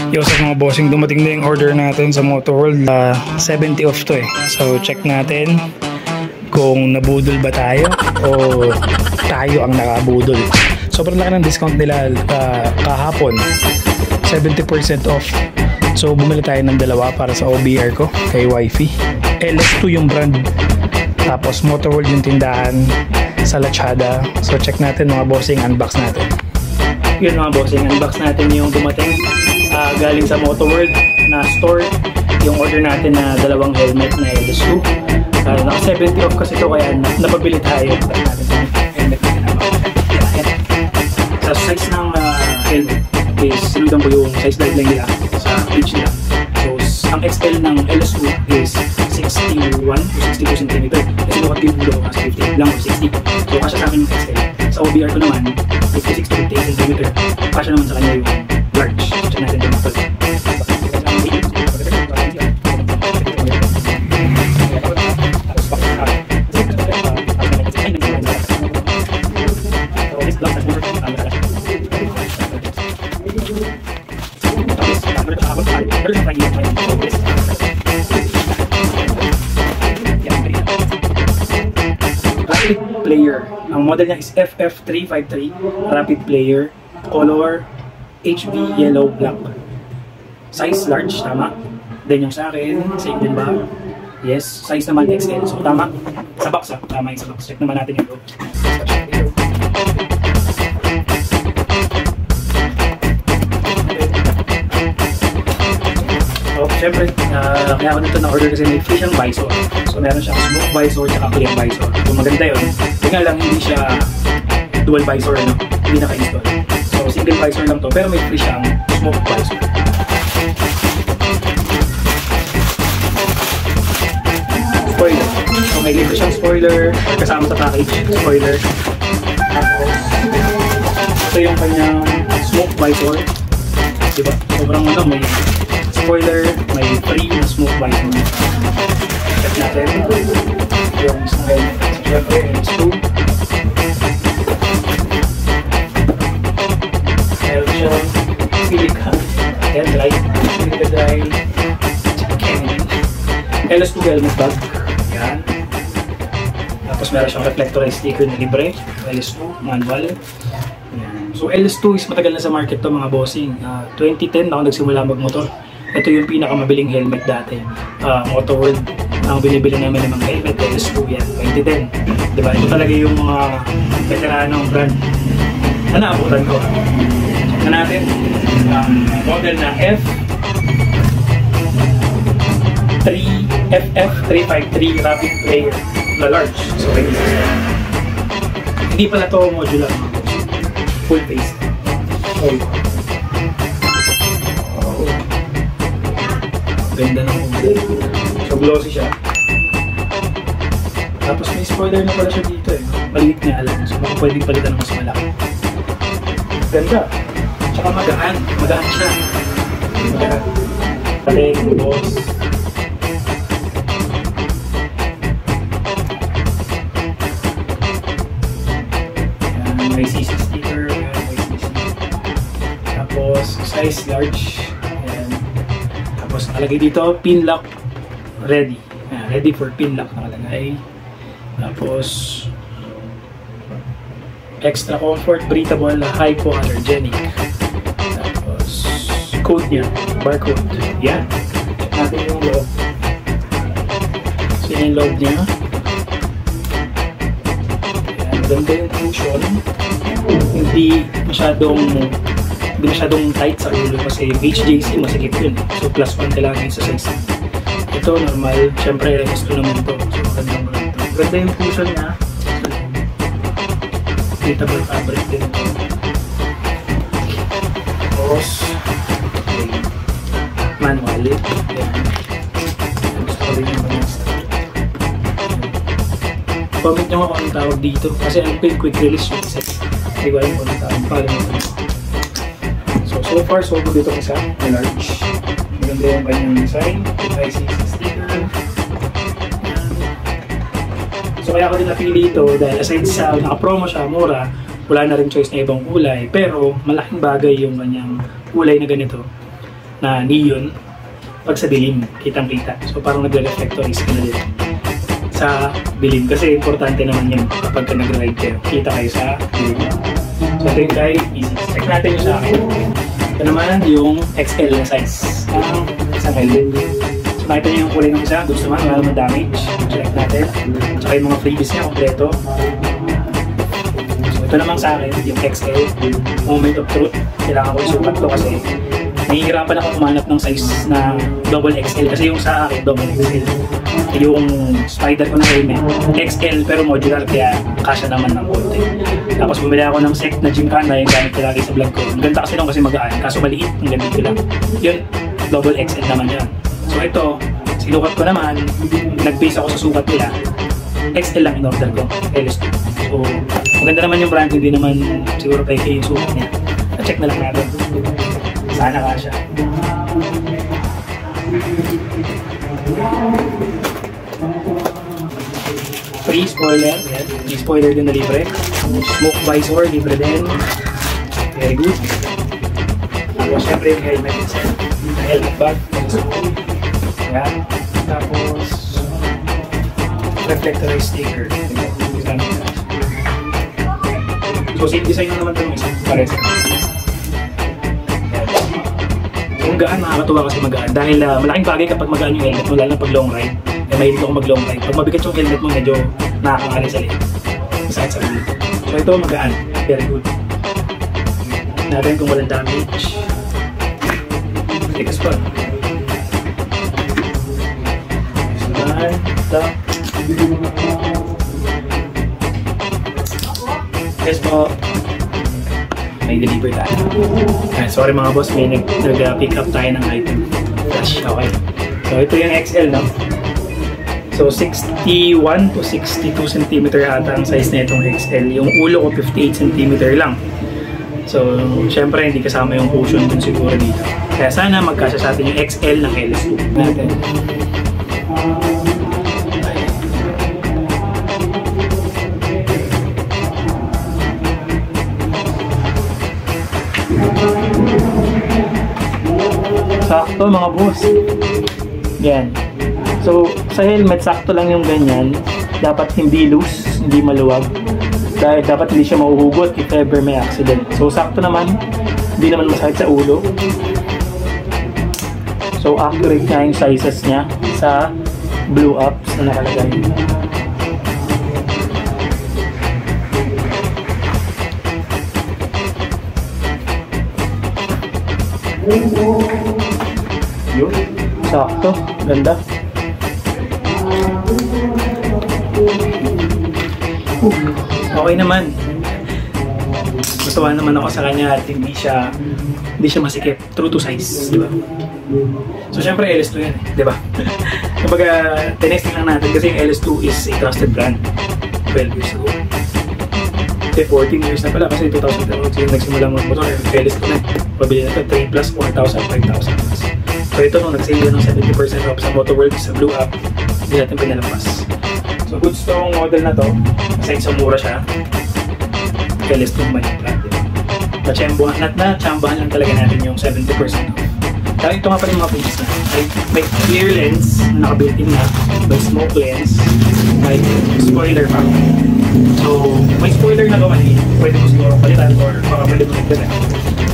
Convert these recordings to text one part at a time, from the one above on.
Yo, sa mga bossing, dumating na yung order natin sa Motoworld. 70 off to eh. So check natin kung nabudol ba tayo o tayo ang nakabudol. Sobrang laki ng discount nila kahapon. 70% off. So bumili tayo ng dalawa para sa OBR ko kay wifey. LS2 yung brand. Tapos Motoworld yung tindahan sa Lazada. So check natin mga bossing, unbox natin. Yun mga bossing, unbox natin yung dumating galing sa Motoworld na store. Yung order natin na dalawang helmet na LS2. Naka 70 off kasi ito kaya napabili tayo. Helmet na sa size ng helmet is sinudan ko yung size guideline nila sa page nila. So ang XL ng LS2 is 61 o 62 cm. Kasi nukat yung ulo ko kasi 50 lang o 60. So kasya sa akin yung XL. Sa OBR ko naman 56 to 58 cm. Kasya naman sa kanya yung large. Check natin yung matol. Rapid player. Ang model niya is FF353 Rapid player. Color HB yellow black. Size large, tama. Then yung sa akin, same din ba? Yes. Size naman XL. So tama. Sa box ha. Tama yung sa box. Check naman natin yung loob. So, syempre, kaya ako dito na-order kasi may free siyang visor. So, meron siyang smoke visor at clear visor. So, maganda yun. Hindi nga lang, hindi siya dual visor, no? Hindi naka-install. So, single visor lang to. Pero may free siyang smoke visor. Spoiler. So, may libre siyang spoiler. Kasama sa package, spoiler. Tapos, ito yung kanyang smoke visor. Diba? Sobrang ano, may spoiler, may free na smoke visor. Check natin yung isang helmet. So, syempre, LS2. Meron siyang silica. Ayan, dry. Silica dry. LS2 helmet bag. Ayan. Tapos meron siyang reflectorized sticker na libre. LS2, manual. Ayan. So, LS2 is matagal na sa market to mga bossing. 2010 ako nagsimula magmotor. Ito yung pinakamabiling helmet dati. Motoworld ang binibili namin ng mga helmet. LS2 yan, 2010. Diba? Ito talaga yung mga veteranong brand na naabutan ko. Check na natin. Model na FF353 Rapid player na large. So, hindi pala ito modular. Full face. Ganda ng model. So glossy siya. Tapos may spoiler na pala siya dito eh. Maliit nga lang. So baka pwedeng palitan ng mas malaki. Ganda. Tsaka magaan. Magaan siya. Magaan. Paling, boss. Ayan, may CC sticker. Ayan, may CC. Tapos size large. Tapos nakalagay dito, pin lock ready. Ready for pin lock nakalagay. Tapos extra comfort, breathable, hypoallergenic. Tapos code niya, barcode. Yan. Check natin yung loob. So yung loob niya. Yan, ganda yung function. Hindi masyadong tight sa ulo kasi yung HJC masikip yun. So plus 1 kailangan sa size. Ito normal, syempre LS2 naman ito. So magandang brand ito. Ganda yung function niya. Breathable fabric din ito. Tapos manual. Yan. Gusto ko rin yung manual. Comment nyo ako anong tawag dito kasi ang quick release yung set. Hindi ko alam kung anong tawag. Palimutan ko. So far, so good dito isa, large. Maganda yung kanyang design, ICC sticker. So kaya ako din napili ito dahil aside sa naka-promo siya, mura, wala na rin choice na ibang kulay. Pero malaking bagay yung kanyang kulay na ganito. na neon. Pag sa dilim, kitang-kita. So parang nagre-reflectorize ka na din sa dilim. Kasi importante naman yan kapag ka nag-ride kayo. Kita kayo sa dilim. So ito yung guide pieces. Check natin yung sa akin. Ito naman yung XL na size ng isang helmet. So nakita niyo yung kulay ng isa. Gusto naman, wala naman damage. Check natin. Tsaka yung mga freebies niya, kompleto. So ito naman sa akin, yung XL. Moment of truth. Kailangan ko isukat to kasi nahihirapan ako kumanap ng size na double XL kasi yung sa akin double XL. Yung spider ko na helmet, XL pero modular kaya kasya naman ng konti. Tapos bumili ako ng set na Gymkhana yung gamit ko lagi sa vlog ko. Ang ganda kasi nung kasi magaan, kaso maliit, ang ganda ko lang. Yun, double XL naman yan. So ito, sinukat ko naman, nag-base ako sa sukat nila. XL lang in order ko, LS2. So, maganda naman yung brand, hindi naman siguro peke yung sukat niya. Na-check na lang natin. Sana ka siya. Free spoiler. Yan. Free spoiler din na libre. Smoke visor, libre din. Very good. Tapos syempre yung helmet itself. Helmet bag. Yan. Tapos reflectorized sticker. So same design naman ito ng isa. Pares. Kung gaan, nakakatuwa kasi magaan. Dahil malaking bagay kapag magaan yung helmet mo, lalo na pag long ride. Mahilig ako mag long ride. Pag mabigat yung helmet mo, medyo nakakangali sa liit. Masakit sa ulit. So ito magaan. Very good. Natin kung walang damage. Tigas pa. Suman. Ito. Yes po. May deliver tayo. Sorry mga boss, may nag-pick up tayo ng item. Gosh, okay. So ito yung XL, no? So 61 to 62 cm ata ang size na itong XL. Yung ulo ko 58 cm lang. So syempre hindi kasama yung cushion dun siguro dito. Kaya sana magkasya sa atin yung XL ng LS2 natin. Sakto mga boss. Yan. So, sa helmet, sakto lang yung ganyan. Dapat hindi loose, hindi maluwag. Dahil dapat hindi siya mahuhugot if ever may accident. So, sakto naman. Hindi naman masakit sa ulo. So, accurate nga yung sizes niya sa blue ups na nakalagay. Yun. Sakto. Ganda. Okay naman. Matuwa naman ako sa kanya at hindi siya masikip. True to size. Diba? So, syempre LS2 yan. Diba? Kapag tinesting lang natin kasi yung LS2 is a trusted brand. 12 years ago. 14 years na pala kasi 2012 yung nagsimula mag-motor. LS2 na. Pabili na ito 3 plus 4,000, 5,000 plus. So ito nung nag-sale ng 70% off sa Motorworld sa Blue App, hindi natin pinalampas. So goods tong model na to, aside sa mura siya, LS2 man yung brand. Na-chambahan lang talaga natin yung 70% off. Dahil ito nga pala yung mga features na. May clear lens na naka-built-in na, may smoke lens, may spoiler pa. So may spoiler na gawin, pwede mo siguro palitan or baka pwede mo nagdala.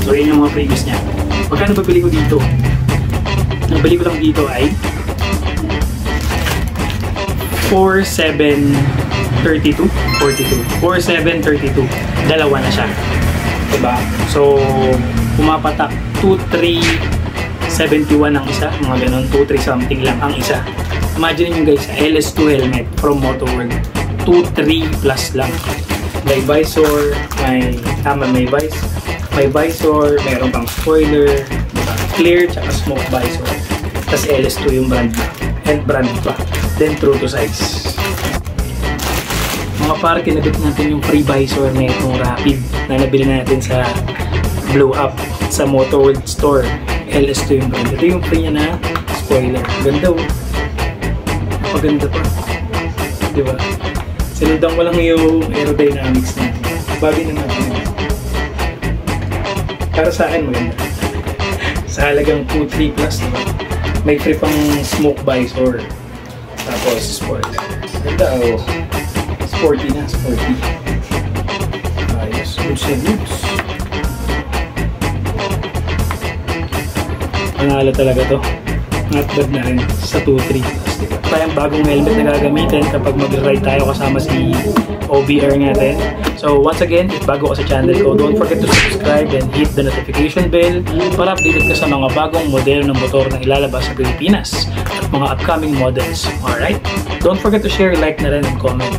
So yun yung mga previous niya. Magkano babili ko dito? Ang bili ko lang dito ay 4,732. 4,732. Dalawa na siya. Diba? So, pumapatak 2,371 ang isa. Mga ganun, 2,3 something lang ang isa. Imagine nyo guys, LS2 helmet from Motorworld. 2,3 plus lang. May visor, may visor, mayroon pang spoiler, diba? Clear, tsaka smoke visor. Tapos LS2 yung brand and brand pa. Then true to size. Mga par, kinabit natin yung free visor na itong Rapid na nabili natin sa Blue App sa Motorworld Store. LS2 yung brand. Ito yung free niya na spoiler. Ganda oh. Napaganda pa. Diba? Sinundan ko lang yung aerodynamics na. Bagay na natin. Para sa akin maganda. Sa halagang 2-3 plus, diba? May free pang smoke visor. Tapos sport. Ganda, oh. Sporty na, sporty. Ayos, goods na goods. Panalo talaga to. Not bad na rin sa 2-3 plus, diba? Tayong bagong helmet na gagamitin kapag mag-ride tayo kasama si OBR natin. So once again, if bago ka sa channel ko, don't forget to subscribe and hit the notification bell para updated ka sa mga bagong modelo ng motor na ilalabas sa Pilipinas at mga upcoming models. Alright? Don't forget to share, like na rin, and comment.